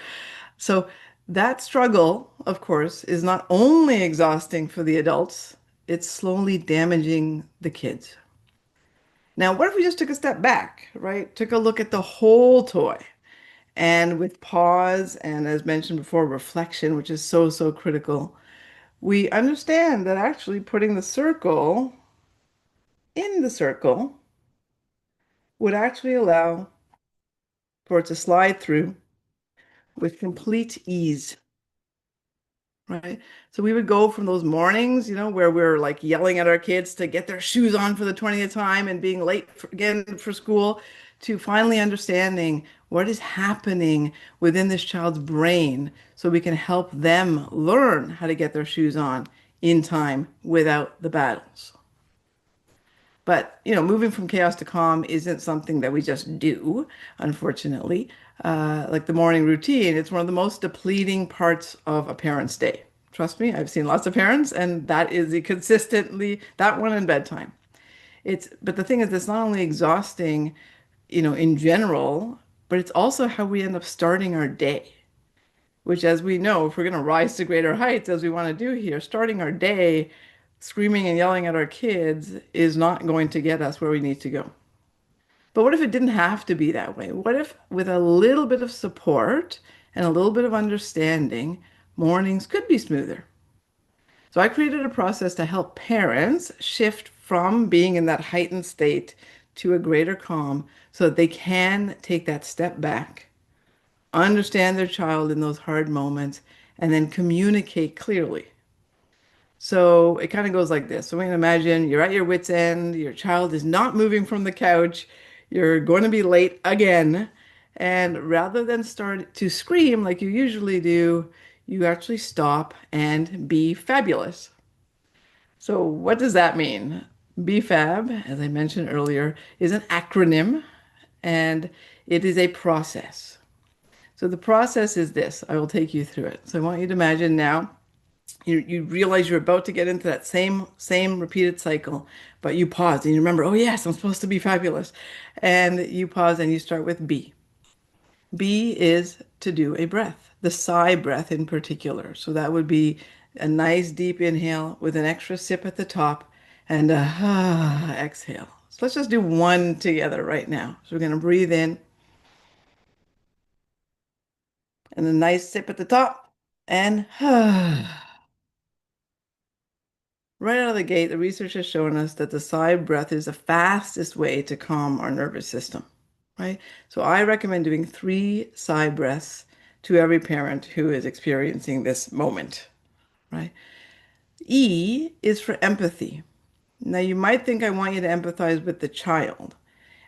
Speaker 5: So that struggle, of course, is not only exhausting for the adults, it's slowly damaging the kids. Now, what if we just took a step back, right? Took a look at the whole toy and with pause and, as mentioned before, reflection, which is so, so critical, we understand that actually putting the circle in the circle would actually allow for it to slide through with complete ease. Right. So we would go from those mornings, where we're like yelling at our kids to get their shoes on for the 20th time and being late again for school, to finally understanding what is happening within this child's brain so we can help them learn how to get their shoes on in time without the battles. But, moving from chaos to calm isn't something that we just do, unfortunately. Like the morning routine, it's one of the most depleting parts of a parent's day. Trust me, I've seen lots of parents, and that is consistently that one in bedtime. But the thing is, it's not only exhausting, in general, but it's also how we end up starting our day, which, as we know, if we're going to rise to greater heights, as we want to do here, starting our day screaming and yelling at our kids is not going to get us where we need to go. But what if it didn't have to be that way? What if, with a little bit of support and a little bit of understanding, mornings could be smoother? So I created a process to help parents shift from being in that heightened state to a greater calm so that they can take that step back, understand their child in those hard moments, and then communicate clearly. So it kind of goes like this. So we can imagine you're at your wit's end, your child is not moving from the couch, you're going to be late again. And rather than start to scream like you usually do, you actually stop and be fabulous. So what does that mean? BFAB, as I mentioned earlier, is an acronym and it is a process. So the process is this. I will take you through it. So I want you to imagine now you realize you're about to get into that same repeated cycle, but you pause and you remember, oh yes, I'm supposed to be fabulous. And you pause and you start with B. B is to do a breath, the sigh breath in particular. So that would be a nice deep inhale with an extra sip at the top and a exhale. So let's just do one together right now. So we're going to breathe in and a nice sip at the top and right out of the gate, the research has shown us that the sigh breath is the fastest way to calm our nervous system, right? So I recommend doing 3 sigh breaths to every parent who is experiencing this moment, right? E is for empathy. Now, you might think I want you to empathize with the child.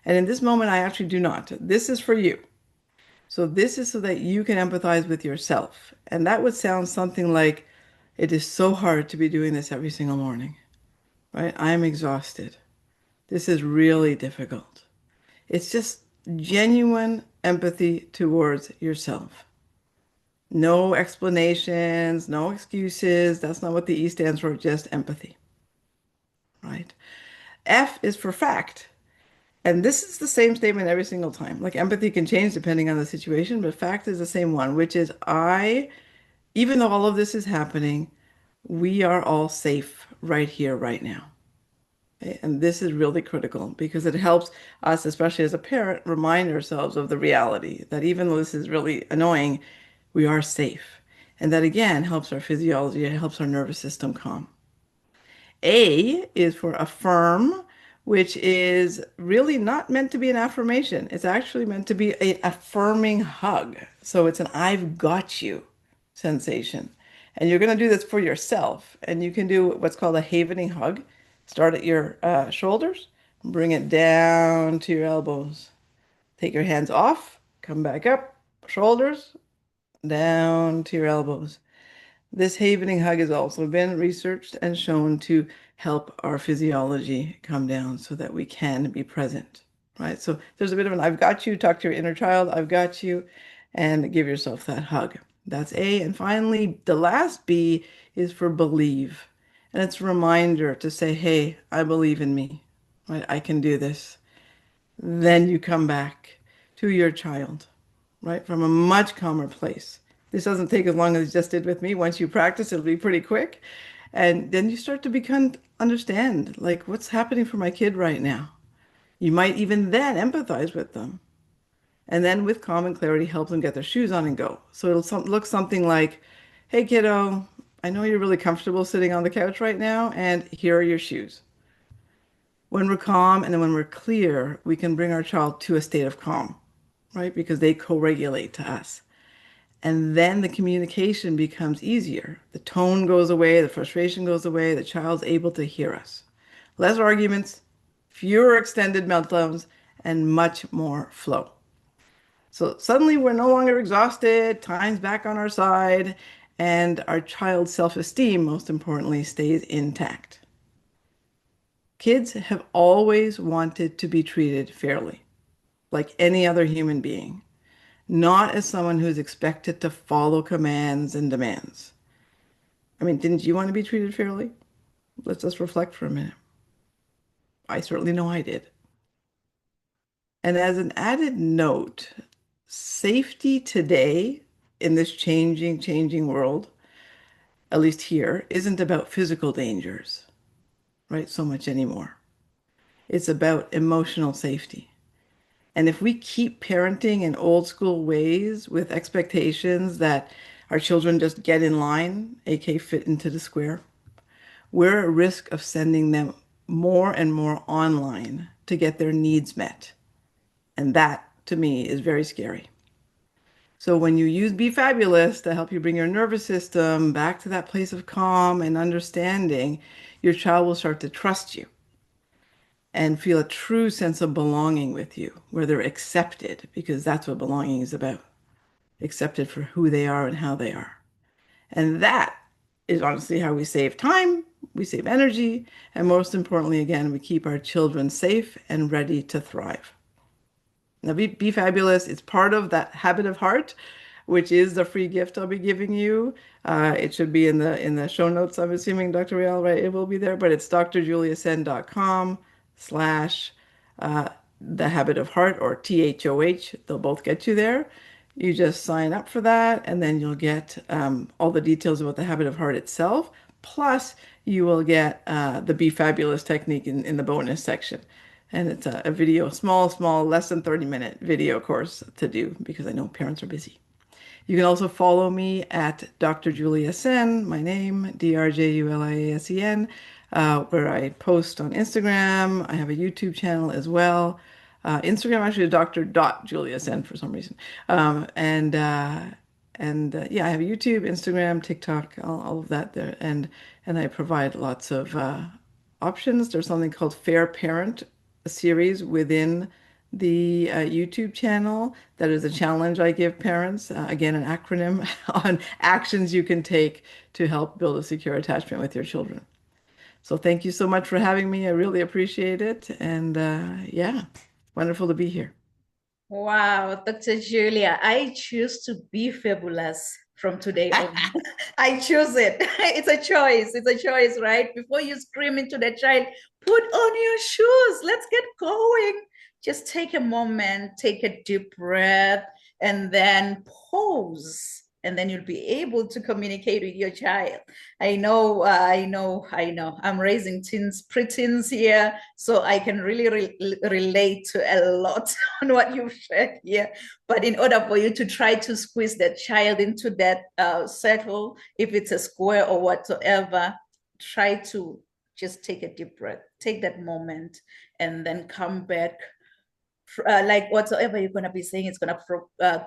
Speaker 5: And in this moment, I actually do not. This is for you. So this is so that you can empathize with yourself. And that would sound something like, it is so hard to be doing this every single morning, right? I'm exhausted. This is really difficult. It's just genuine empathy towards yourself. No explanations, no excuses. That's not what the E stands for, just empathy, right? F is for fact. And this is the same statement every single time. Like empathy can change depending on the situation, but fact is the same one, which is even though all of this is happening, we are all safe right here, right now. Okay? And this is really critical because it helps us, especially as a parent, remind ourselves of the reality that even though this is really annoying, we are safe. And that again helps our physiology, it helps our nervous system calm. A is for affirm, which is really not meant to be an affirmation. It's actually meant to be an affirming hug. So it's an I've got you sensation. And you're going to do this for yourself. And you can do what's called a havening hug. Start at your shoulders, bring it down to your elbows. Take your hands off, come back up, shoulders, down to your elbows. This havening hug has also been researched and shown to help our physiology come down so that we can be present, right? So there's a bit of an I've got you, talk to your inner child, I've got you, and give yourself that hug. That's A. And finally, the last B is for believe. And it's a reminder to say, hey, I believe in me, right? I can do this. Then you come back to your child right? From a much calmer place. This doesn't take as long as it just did with me. Once you practice, it'll be pretty quick. And then you start to understand, like, what's happening for my kid right now. You might even then empathize with them. And then with calm and clarity, help them get their shoes on and go. So it'll look something like, hey, kiddo, I know you're really comfortable sitting on the couch right now, and here are your shoes. When we're calm and then when we're clear, we can bring our child to a state of calm, right? Because they co-regulate to us. And then the communication becomes easier. The tone goes away, the frustration goes away, the child's able to hear us. Less arguments, fewer extended meltdowns, and much more flow. So suddenly we're no longer exhausted, time's back on our side, and our child's self-esteem, most importantly, stays intact. Kids have always wanted to be treated fairly, like any other human being, not as someone who's expected to follow commands and demands. I mean, didn't you want to be treated fairly? Let's just reflect for a minute. I certainly know I did. And as an added note, safety today in this changing world, at least here, isn't about physical dangers, right? So much anymore. It's about emotional safety. And if we keep parenting in old school ways with expectations that our children just get in line, aka fit into the square, we're at risk of sending them more and more online to get their needs met. And that, to me, is very scary. So when you use Be Fabulous to help you bring your nervous system back to that place of calm and understanding, your child will start to trust you and feel a true sense of belonging with you, where they're accepted, because that's what belonging is about. Accepted for who they are and how they are. And that is honestly how we save time, we save energy, and most importantly, again, we keep our children safe and ready to thrive. Now, Be Fabulous is part of that Habit of Heart, which is the free gift I'll be giving you. It should be in the show notes, I'm assuming, Dr. Rial, right? It will be there, but it's drjuliasen.com/the Habit of Heart, or THOH. They'll both get you there. You just sign up for that, and then you'll get all the details about the Habit of Heart itself. Plus, you will get the Be Fabulous technique in the bonus section. And it's a video, small, less than 30-minute video course to do, because I know parents are busy. You can also follow me at Dr. Julia Sen, my name, DRJULIASEN, where I post on Instagram. I have a YouTube channel as well. Instagram actually is Dr.Juliasen for some reason. Yeah, I have YouTube, Instagram, TikTok, all of that there. And I provide lots of options. There's something called Fair Parent series within the YouTube channel that is a challenge I give parents, again, an acronym on actions you can take to help build a secure attachment with your children. So thank you so much for having me. I really appreciate it. And yeah, wonderful to be here.
Speaker 2: Wow, Dr. Julia, I choose to be fabulous from today on. I choose it. It's a choice. It's a choice, right? Before you scream into the child, put on your shoes. Let's get going. Just take a moment, take a deep breath, and then pause. And then you'll be able to communicate with your child. I know. I'm raising preteens here, so I can really relate to a lot on what you've shared here. But in order for you to try to squeeze that child into that circle, if it's a square or whatsoever, try to just take a deep breath, take that moment, and then come back. Like whatsoever you're going to be saying, it's going to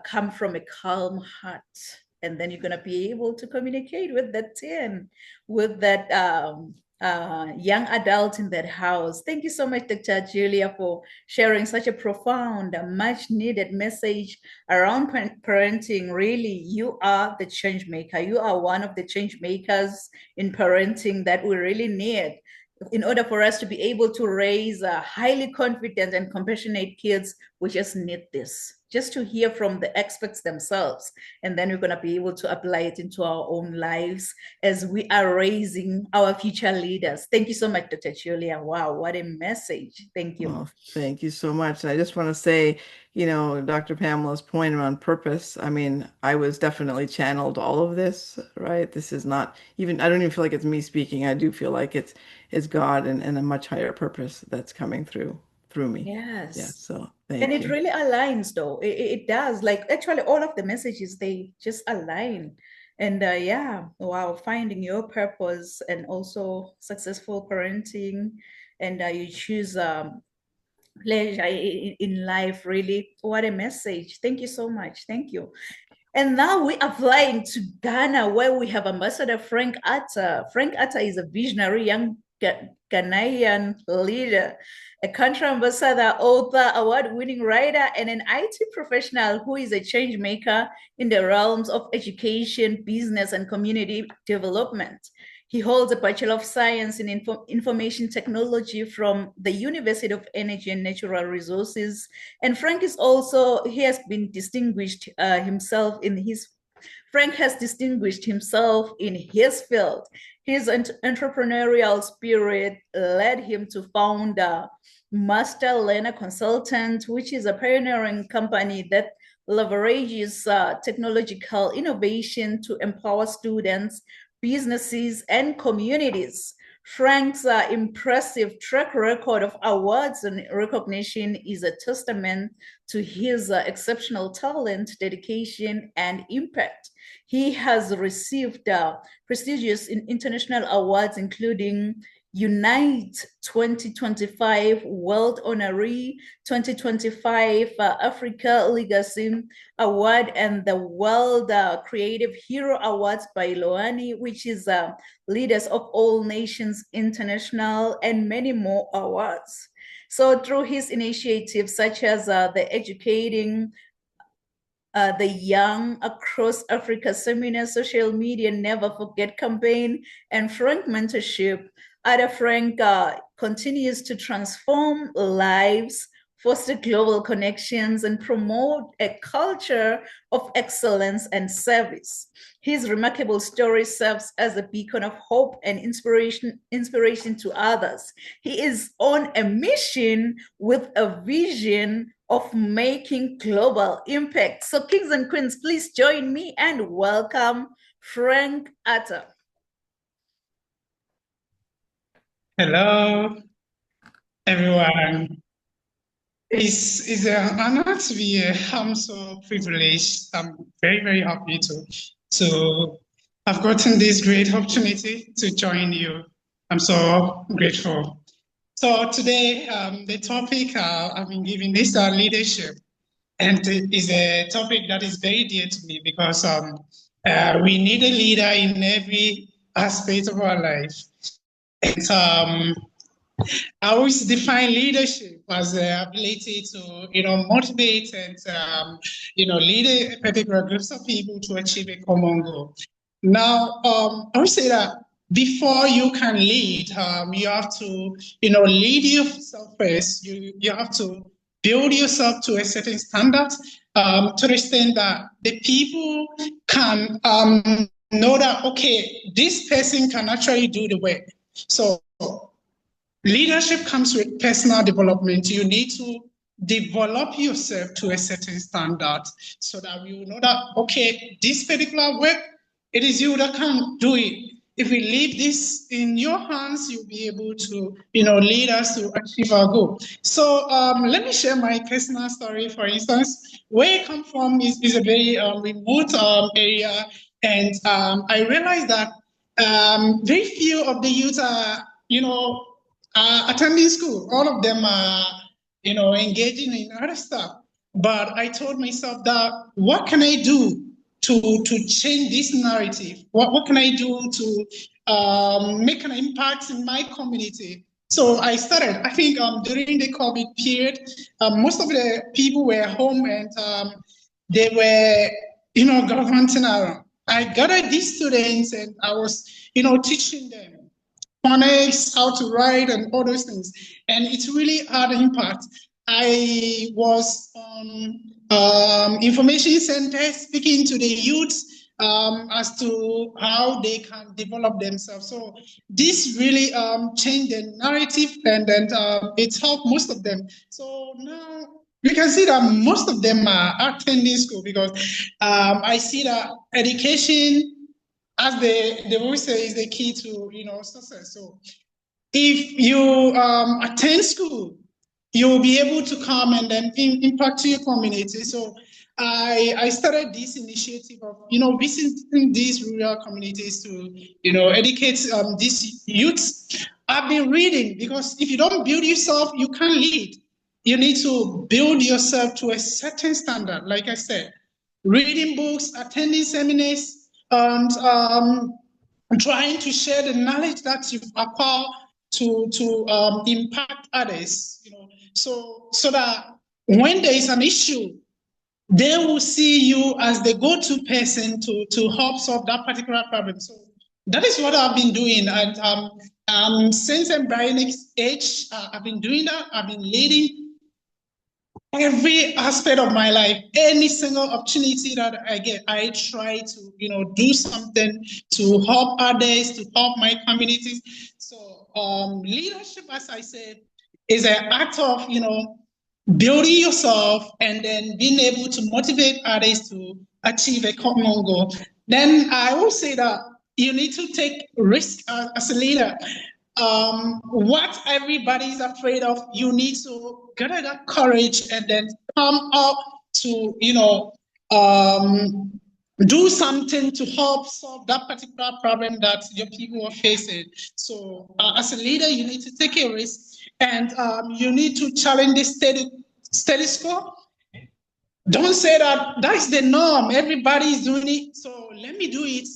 Speaker 2: come from a calm heart. And then you're going to be able to communicate with that teen, with that young adult in that house. Thank you so much, Dr. Julia, for sharing such a profound, much needed message around parenting. Really, you are the change maker. You are one of the change makers in parenting that we really need. In order for us to be able to raise highly confident and compassionate kids, we just need this. just to hear from the experts themselves. And then we're going to be able to apply it into our own lives as we are raising our future leaders. Thank you so much, Dr. Julia. Wow, what a message. Thank you.
Speaker 5: Well, thank you so much. I just want to say, Dr. Pamela's point around purpose. I mean, I was definitely channeled all of this, right? This is not even, I don't even feel like it's me speaking. I do feel like it's God and a much higher purpose that's coming through me.
Speaker 2: Yes.
Speaker 5: Yeah. So thank
Speaker 2: And
Speaker 5: you.
Speaker 2: it really aligns though. It does. Like actually all of the messages, they just align. And yeah, wow, finding your purpose and also successful parenting, and you choose pleasure in life, really. What a message. Thank you so much. Thank you. And now we are flying to Ghana, where we have Ambassador Frank Atta. Frank Atta is a visionary young Ghanaian leader, a country ambassador, author, award-winning writer, and an IT professional who is a change maker in the realms of education, business, and community development. He holds a Bachelor of Science in Information Technology from the University of Energy and Natural Resources. And Frank is also, he has been distinguished himself in his, Frank has distinguished himself in his field. His entrepreneurial spirit led him to found Master Learner Consultant, which is a pioneering company that leverages technological innovation to empower students, businesses, and communities. Frank's impressive track record of awards and recognition is a testament to his exceptional talent, dedication, and impact. He has received prestigious international awards, including Unite 2025 World Honoree, 2025 Africa Legacy Award, and the World Creative Hero Awards by Loani, which is Leaders of All Nations International, and many more awards. So through his initiatives, such as the Educating the Young Across Africa Seminar, Social Media Never Forget campaign, and Frank Mentorship, Ada Frank continues to transform lives, foster global connections, and promote a culture of excellence and service. His remarkable story serves as a beacon of hope and inspiration to others. He is on a mission with a vision of making global impact. So kings and queens, please join me and welcome Frank Atta.
Speaker 6: Hello, everyone. It's an honor to be here. I'm so privileged. I'm very, very happy to have gotten this great opportunity to join you. I'm so grateful. So today, the topic I've been given is leadership, and it is a topic that is very dear to me because we need a leader in every aspect of our life. And I always define leadership as the ability to, motivate and, lead a particular groups of people to achieve a common goal. Now, I would say that before you can lead, you have to, lead yourself first. You have to build yourself to a certain standard to the extent that the people can know that, okay, this person can actually do the work. So leadership comes with personal development. You need to develop yourself to a certain standard so that you know that, okay, this particular work, it is you that can do it. If we leave this in your hands, you'll be able to, lead us to achieve our goal. So let me share my personal story. For instance, where I come from is a very remote area. And I realized that very few of the youth are, attending school. All of them are, engaging in other stuff. But I told myself that what can I do to change this narrative? What can I do to make an impact in my community? So I started, I think during the COVID period, most of the people were home and they were, gallivanting around. I gathered these students and I was, teaching them phonics, how to write and all those things. And it really had an impact. I was on information centers, speaking to the youth as to how they can develop themselves. So this really changed the narrative, and then it helped most of them. So now we can see that most of them are attending school, because I see that education, as they always say, is the key to success. So if you attend school, you'll be able to come and then impact your community. So I started this initiative of visiting these rural communities to educate these youths. I've been reading, because if you don't build yourself, you can't lead. You need to build yourself to a certain standard. Like I said, reading books, attending seminars, and trying to share the knowledge that you've acquired to impact others. So that when there is an issue, they will see you as the go-to person to help solve that particular problem. So that is what I've been doing. And since embryonic's age, I've been doing that. I've been leading every aspect of my life. Any single opportunity that I get, I try to do something to help others, to help my communities. So leadership, as I said, is an act of building yourself and then being able to motivate others to achieve a common goal. Then I will say that you need to take risk as a leader. What everybody's afraid of, you need to gather that courage and then come up to do something to help solve that particular problem that your people are facing. So as a leader, you need to take a risk, and you need to challenge the status quo. Don't say that that's the norm, everybody is doing it, so let me do it.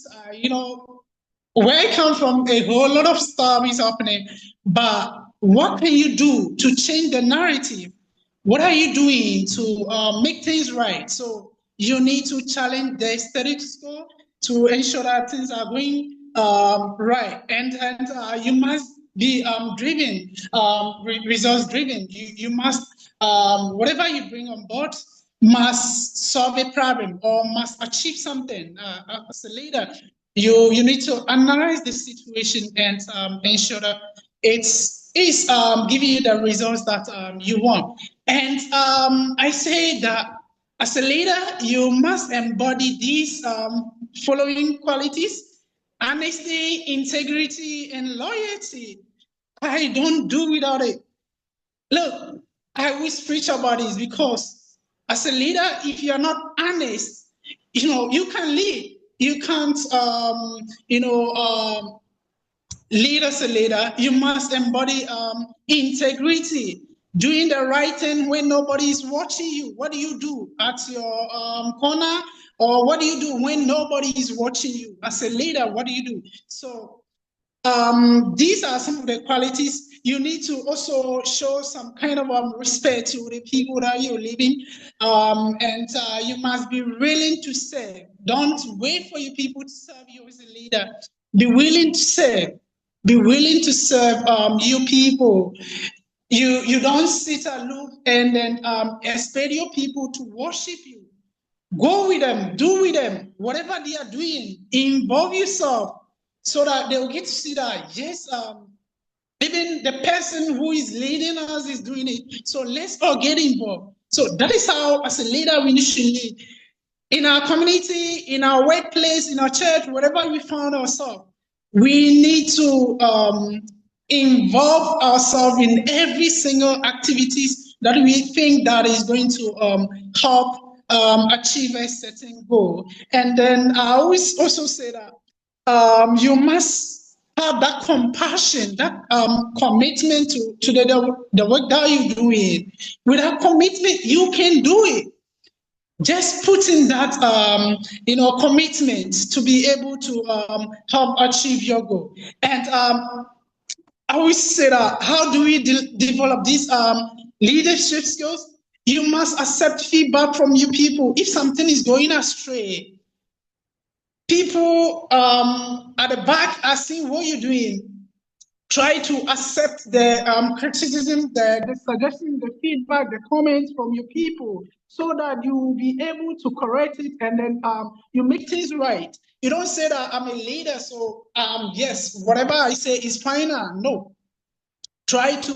Speaker 6: Where I come from, a whole lot of stuff is happening, but what can you do to change the narrative? What are you doing to make things right? So you need to challenge the status quo to ensure that things are going right, and you must be driven, results driven. You must, whatever you bring on board, must solve a problem or must achieve something. As a leader, you need to analyze the situation and ensure that it's giving you the results that you want. And I say that as a leader, you must embody these following qualities: honesty, integrity, and loyalty. I don't do without it. Look, I always preach about this, because as a leader, if you're not honest, you can lead. You can't, lead as a leader. You must embody integrity, doing the right thing when nobody is watching you. What do you do at your corner? Or what do you do when nobody is watching you? As a leader, what do you do? So these are some of the qualities. You need to also show some kind of respect to the people that you're leading, and you must be willing to serve. Don't wait for your people to serve you as a leader. Be willing to serve. Be willing to serve your people. You don't sit aloof and then expect your people to worship you. Go with them, do with them, whatever they are doing, involve yourself, so that they'll get to see that, yes, even the person who is leading us is doing it. So let's all get involved. So that is how, as a leader, we need to lead. In our community, in our workplace, in our church, wherever we find ourselves, we need to involve ourselves in every single activities that we think that is going to help achieve a certain goal. And then I always also say that you must have that compassion, that commitment to the work that you're doing. With that commitment, you can do it. Just put in that commitment to be able to help achieve your goal. And I always say that, how do we develop these leadership skills? You must accept feedback from your people. If something is going astray, people at the back are seeing what you're doing. Try to accept the criticism, the suggestion, the feedback, the comments from your people, so that you will be able to correct it, and then you make things right. You don't say that I'm a leader, so yes, whatever I say is final. No. Try to